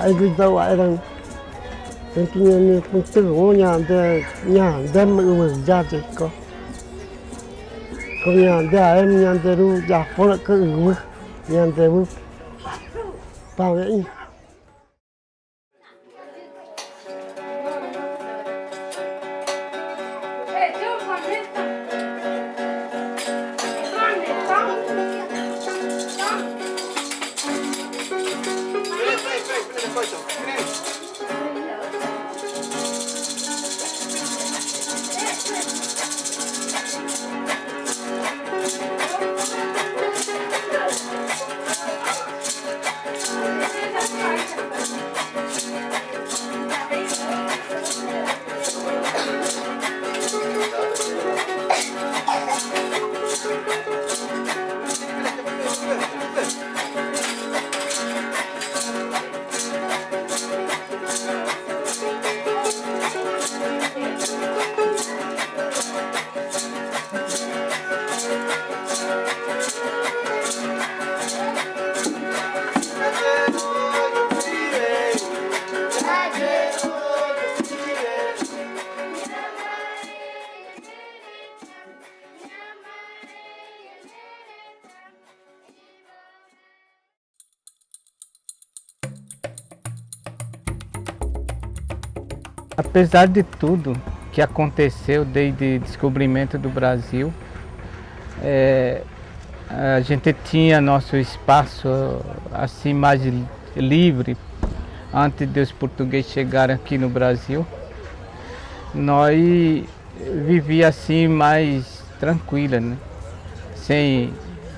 ai cứ đâu ai đang cái này cũng tự ngồi nhà đem mà ra thì có nhà em nhà để ru giả phố là cứ nhà để ru bao vậy. Apesar de tudo que aconteceu desde o descobrimento do Brasil, a gente tinha nosso espaço assim mais livre antes dos portugueses chegarem aqui no Brasil. Nós vivíamos assim mais tranquila, né? Sem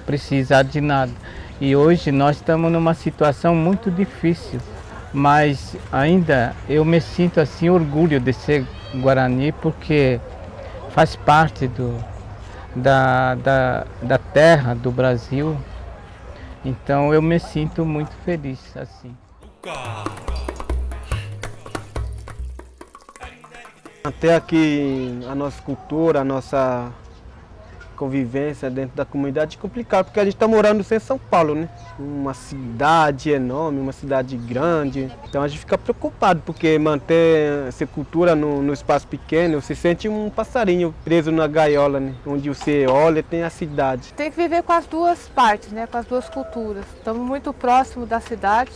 precisar de nada. E hoje nós estamos numa situação muito difícil. Mas ainda eu me sinto assim orgulho de ser Guarani porque faz parte da terra do Brasil. Então eu me sinto muito feliz assim. Até aqui a nossa cultura, a nossa convivência dentro da comunidade é complicado, porque a gente está morando em São Paulo, né? Uma cidade enorme, uma cidade grande. Então a gente fica preocupado, porque manter essa cultura no espaço pequeno, você sente um passarinho preso na gaiola, né? Onde você olha tem a cidade. Tem que viver com as duas partes, né? Com as duas culturas. Estamos muito próximos da cidade.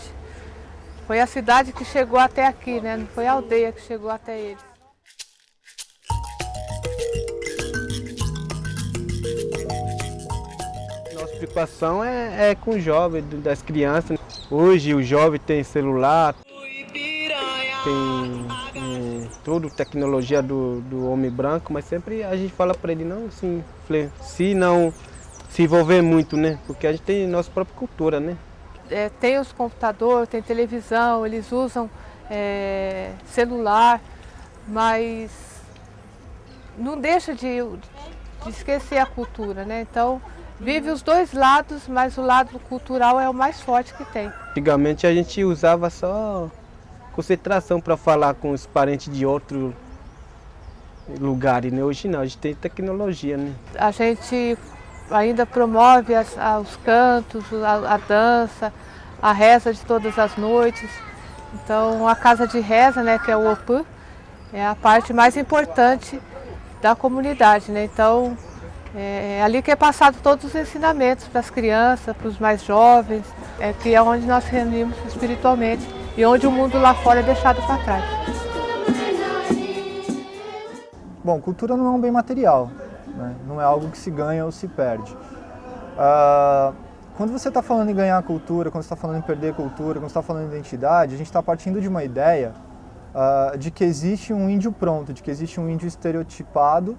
Foi a cidade que chegou até aqui, né? Não foi a aldeia que chegou até eles. Nossa preocupação é com o jovem, das crianças. Hoje o jovem tem celular, tem toda a tecnologia do homem branco, mas sempre a gente fala para ele não se não se envolver muito, né? Porque a gente tem nossa própria cultura, né? Tem os computadores, tem televisão, eles usam celular, mas não deixa de esquecer a cultura, né? Então vive os dois lados, mas o lado cultural é o mais forte que tem. Antigamente a gente usava só concentração para falar com os parentes de outros lugares, né? Hoje não, a gente tem tecnologia, né? A gente ainda promove os cantos, a dança, a reza de todas as noites. Então a casa de reza, né, que é o Opã, é a parte mais importante da comunidade, né? Então é ali que é passado todos os ensinamentos para as crianças, para os mais jovens, que é onde nós reunimos espiritualmente e onde o mundo lá fora é deixado para trás. Bom, cultura não é um bem material, né? Não é algo que se ganha ou se perde. Quando você está falando em ganhar cultura, quando você está falando em perder cultura, quando você está falando em identidade, a gente está partindo de uma ideia de que existe um índio pronto, de que existe um índio estereotipado,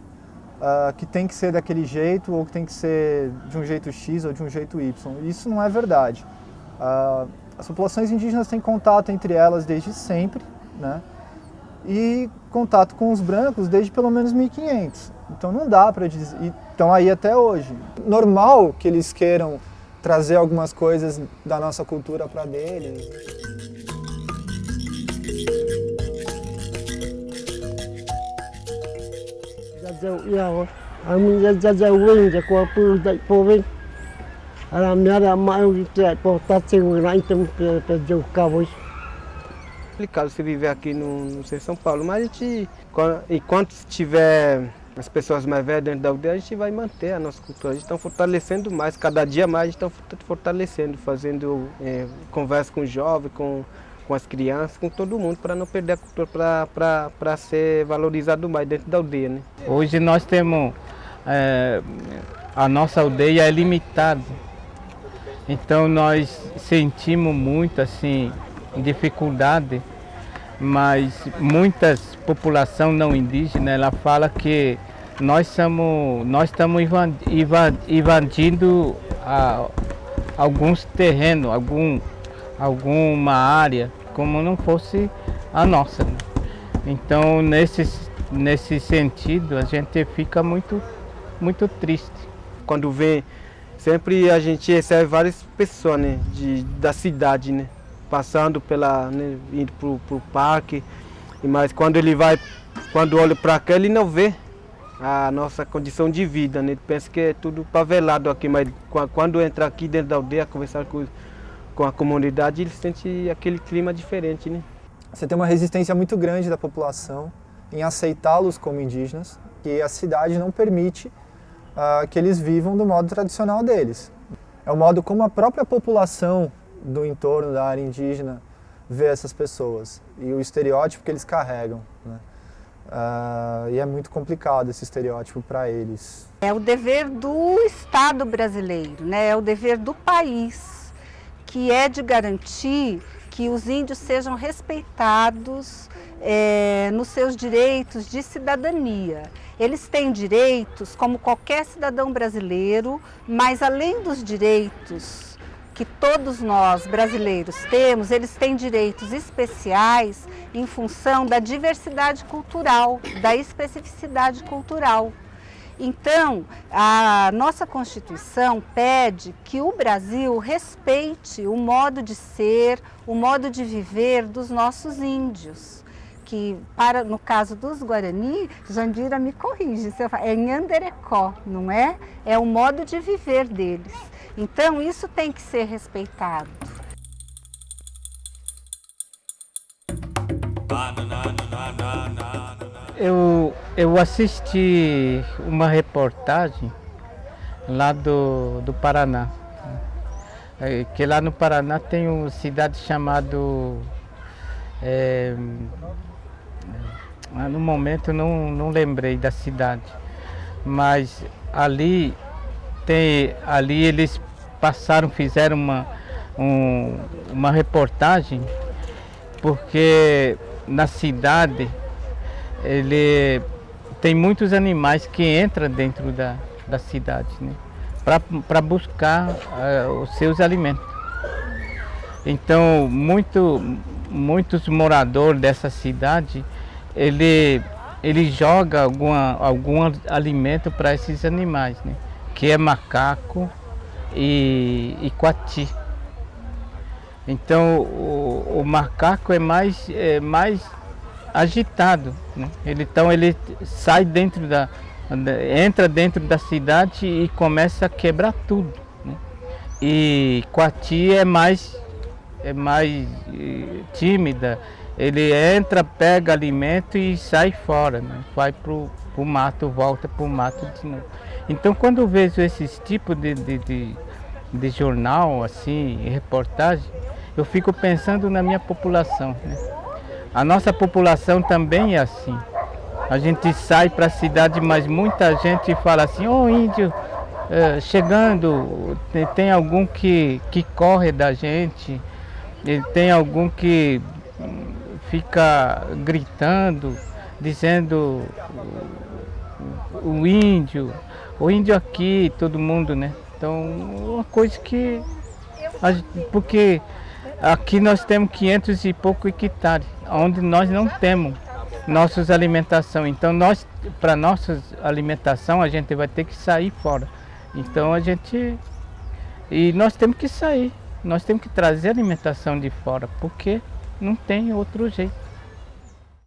que tem que ser daquele jeito, ou que tem que ser de um jeito X ou de um jeito Y. Isso não é verdade. As populações indígenas têm contato entre elas desde sempre, né? E contato com os brancos desde pelo menos 1500. Então não dá para dizer, e estão aí até hoje. Normal que eles queiram trazer algumas coisas da nossa cultura para deles. complicado você viver aqui no centro de São Paulo, mas a gente, enquanto tiver as pessoas mais velhas dentro da aldeia, a gente vai manter a nossa cultura. A gente está fortalecendo mais, cada dia mais a gente está fortalecendo, fazendo conversa com os jovens, com as crianças, com todo mundo, para não perder a cultura, para ser valorizado mais dentro da aldeia, né? Hoje nós temos, a nossa aldeia é limitada, então nós sentimos muito assim, dificuldade, mas muitas população não indígena, ela fala que nós estamos invadindo alguns terrenos, alguma área, como não fosse a nossa, né? Então, nesse sentido, a gente fica muito triste. Quando vem, sempre a gente recebe várias pessoas, né, da cidade, né, passando né, indo pro parque, mas quando olha para cá, ele não vê a nossa condição de vida, né? Ele pensa que é tudo favelado aqui, mas quando entra aqui dentro da aldeia, conversar com a comunidade, ele sente aquele clima diferente, né? Você tem uma resistência muito grande da população em aceitá-los como indígenas, que a cidade não permite que eles vivam do modo tradicional deles. É o modo como a própria população do entorno da área indígena vê essas pessoas e o estereótipo que eles carregam, né? E é muito complicado esse estereótipo para eles. É o dever do Estado brasileiro, né? É o dever do país, que é de garantir que os índios sejam respeitados nos seus direitos de cidadania. Eles têm direitos como qualquer cidadão brasileiro, mas além dos direitos que todos nós brasileiros temos, eles têm direitos especiais em função da diversidade cultural, da especificidade cultural. Então, a nossa Constituição pede que o Brasil respeite o modo de ser, o modo de viver dos nossos índios. Que, no caso dos Guarani, Jandira me corrige, é Nhanderecó, não é? É o modo de viver deles. Então, isso tem que ser respeitado. Eu assisti uma reportagem lá do Paraná, que lá no Paraná tem uma cidade chamada, no momento não lembrei da cidade, mas ali eles fizeram uma reportagem, porque na cidade tem muitos animais que entram dentro da cidade, né, para buscar os seus alimentos. Então muitos moradores dessa cidade, ele joga algum alimento para esses animais, né, que é macaco e coati. Então o macaco é mais agitado, né? Então ele sai entra dentro da cidade e começa a quebrar tudo, né? E coati é mais tímida. Ele entra, pega alimento e sai fora, né? Vai pro mato, volta pro mato de novo. Então, quando eu vejo esses tipos de jornal, assim, reportagem, eu fico pensando na minha população, né? A nossa população também é assim. A gente sai para a cidade, mas muita gente fala assim: ô índio, chegando, tem algum que corre da gente, tem algum que fica gritando, dizendo o índio aqui, todo mundo, né? Então, uma coisa que... Porque aqui nós temos 500 e pouco hectares, onde nós não temos nossas alimentação. Então, para nossa alimentação, a gente vai ter que sair fora. Então, nós temos que sair, nós temos que trazer alimentação de fora, porque não tem outro jeito.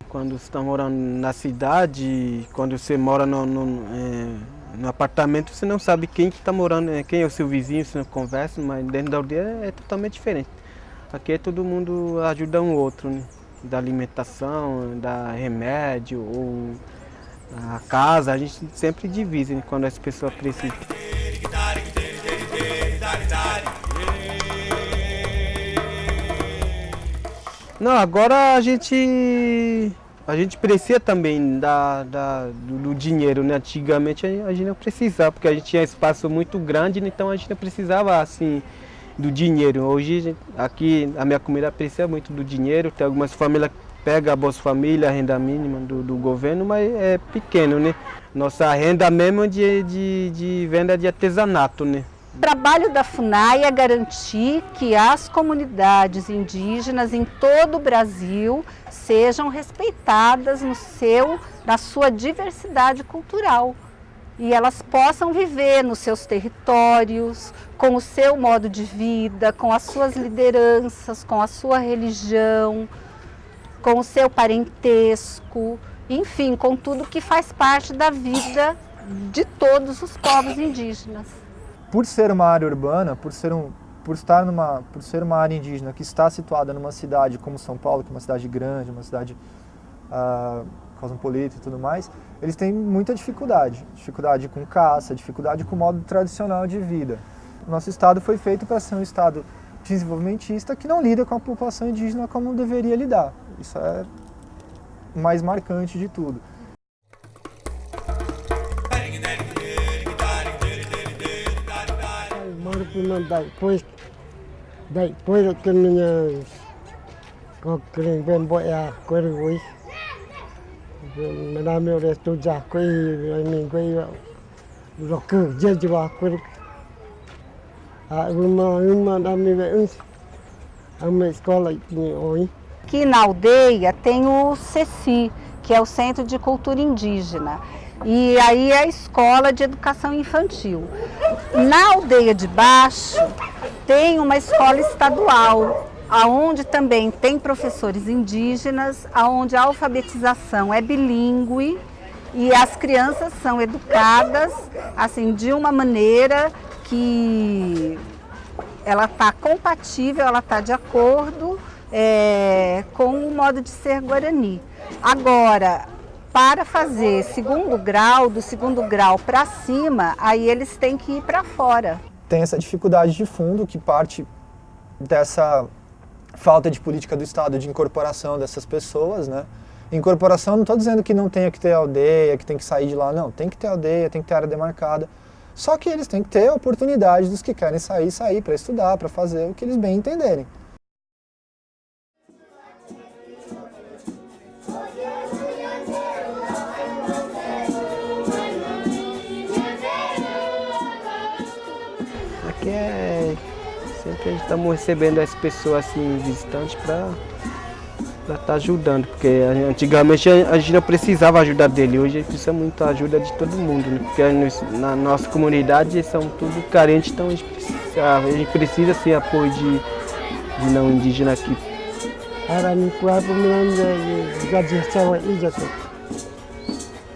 Quando você está morando na cidade, quando você mora no apartamento, você não sabe quem que está morando, quem é o seu vizinho, você não conversa, mas dentro da aldeia é totalmente diferente. Aqui todo mundo ajuda um outro, né? da alimentação, da remédio ou a casa, a gente sempre divide, né, quando as pessoas precisam. Não, agora a gente precisa também do dinheiro, né? Antigamente a gente não precisava, porque a gente tinha espaço muito grande, então a gente não precisava assim do dinheiro. Hoje aqui a minha comunidade precisa muito do dinheiro, tem algumas famílias que pegam a Bolsa Família, a renda mínima do governo, mas é pequeno, né? Nossa renda mesmo é de venda de artesanato, né? O trabalho da FUNAI é garantir que as comunidades indígenas em todo o Brasil sejam respeitadas na sua diversidade cultural e elas possam viver nos seus territórios, com o seu modo de vida, com as suas lideranças, com a sua religião, com o seu parentesco, enfim, com tudo que faz parte da vida de todos os povos indígenas. Por ser uma área urbana, por ser uma área indígena que está situada numa cidade como São Paulo, que é uma cidade grande, uma cidade cosmopolita e tudo mais, eles têm muita dificuldade com caça, dificuldade com o modo tradicional de vida. O nosso estado foi feito para ser um estado desenvolvimentista que não lida com a população indígena como deveria lidar. Isso é o mais marcante de tudo. Depois que minha coquelinha bem boa coisa, me dá meu resto já coisa, mim coisa, lo que já de lá coisa, uma da minha a minha escola hoje. Aqui na aldeia tem o CECI, que é o Centro de Cultura Indígena. E aí é a escola de educação infantil. Na aldeia de baixo tem uma escola estadual, aonde também tem professores indígenas, aonde a alfabetização é bilíngue e as crianças são educadas assim de uma maneira que ela está compatível, ela está de acordo com o modo de ser Guarani. Agora, para fazer do segundo grau para cima, aí eles têm que ir para fora. Tem essa dificuldade de fundo que parte dessa falta de política do Estado de incorporação dessas pessoas, né? Incorporação, não estou dizendo que não tenha que ter aldeia, que tem que sair de lá, não. Tem que ter aldeia, tem que ter área demarcada. Só que eles têm que ter a oportunidade dos que querem sair para estudar, para fazer o que eles bem entenderem. Aqui sempre a gente estamos recebendo as pessoas assim, visitantes para estar ajudando, porque antigamente a gente não precisava ajuda dele, hoje a gente precisa muito da ajuda de todo mundo, né? Porque na nossa comunidade eles são tudo carentes, então a gente precisa assim, apoio de não indígena aqui. Era me cuidar me já de céu e já tô.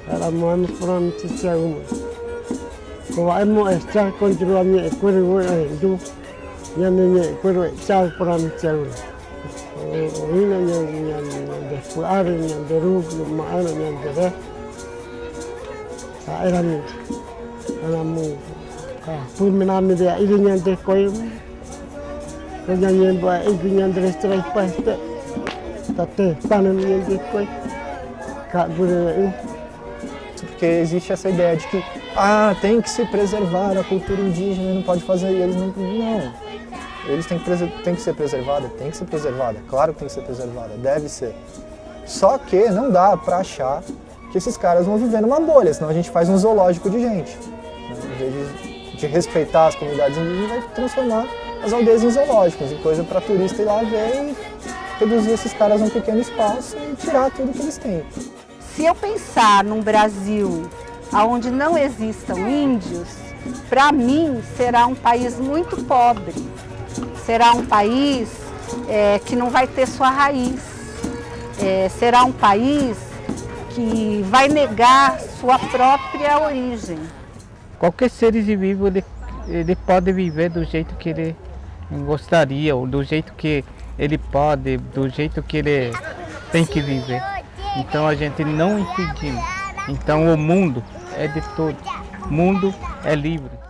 Era mano para me tirar uma. Como é mo estar controlar minha coisa do minha coisa chave para me tirar uma. Minha depois a minha deru minha dere. Era me por me na me de irinha de coi. Kanya ba irinha de strike pasta. Tate panan minha de coi. Ka gure. Porque existe essa ideia de que tem que se preservar a cultura indígena, não pode fazer, e eles não. Eles têm que ser preservada, claro que tem que ser preservada, deve ser. Só que não dá para achar que esses caras vão viver numa bolha, senão a gente faz um zoológico de gente. Em vez de respeitar as comunidades indígenas, vai transformar as aldeias em zoológicos, em coisa para turista ir lá ver e reduzir esses caras a um pequeno espaço e tirar tudo que eles têm. Se eu pensar num Brasil onde não existam índios, para mim será um país muito pobre. Será um país que não vai ter sua raiz. Será um país que vai negar sua própria origem. Qualquer ser vivo ele pode viver do jeito que ele gostaria, ou do jeito que ele pode, do jeito que ele tem que viver. Então a gente não impedimos. Então o mundo é de todos. O mundo é livre.